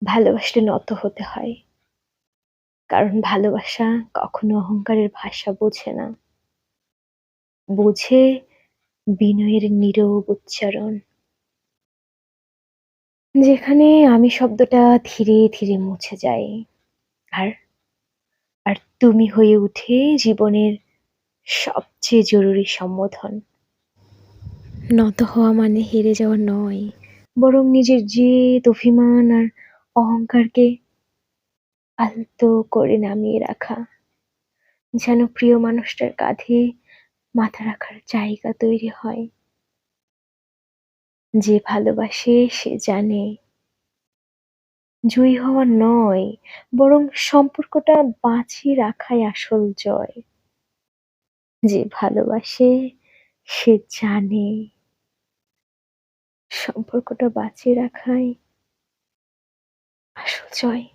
ভালোবাসলে নত হতে হয়। কারণ ভালোবাসা কখনো অহংকারের ভাষা বোঝে না। বোঝে বিনয়ের নীরব উচ্চারণ। যেখানে আমি শব্দটা ধীরে, ধীরে মুছে যায়। আর, আর তুমি হয়ে উঠে জীবনের সবচেয়ে জরুরি সম্বোধন। নত হওয়া মানে হেরে যাওয়া নয়, বরং নিজের জেদ, অভিমান আর অহংকারকে আলতো করে নামিয়ে রাখা। যেন প্রিয় মানুষটার কাঁধে মাথা রাখার জায়গা তৈরি হয়। যে ভালোবাসে সে জানে জয়ী হওয়া নয়, বরং সম্পর্কটা বাঁচিয়ে রাখাই আসল জয়। যে ভালোবাসে সে জানে সম্পর্কটা বাঁচিয়ে রাখাই আসল জয়।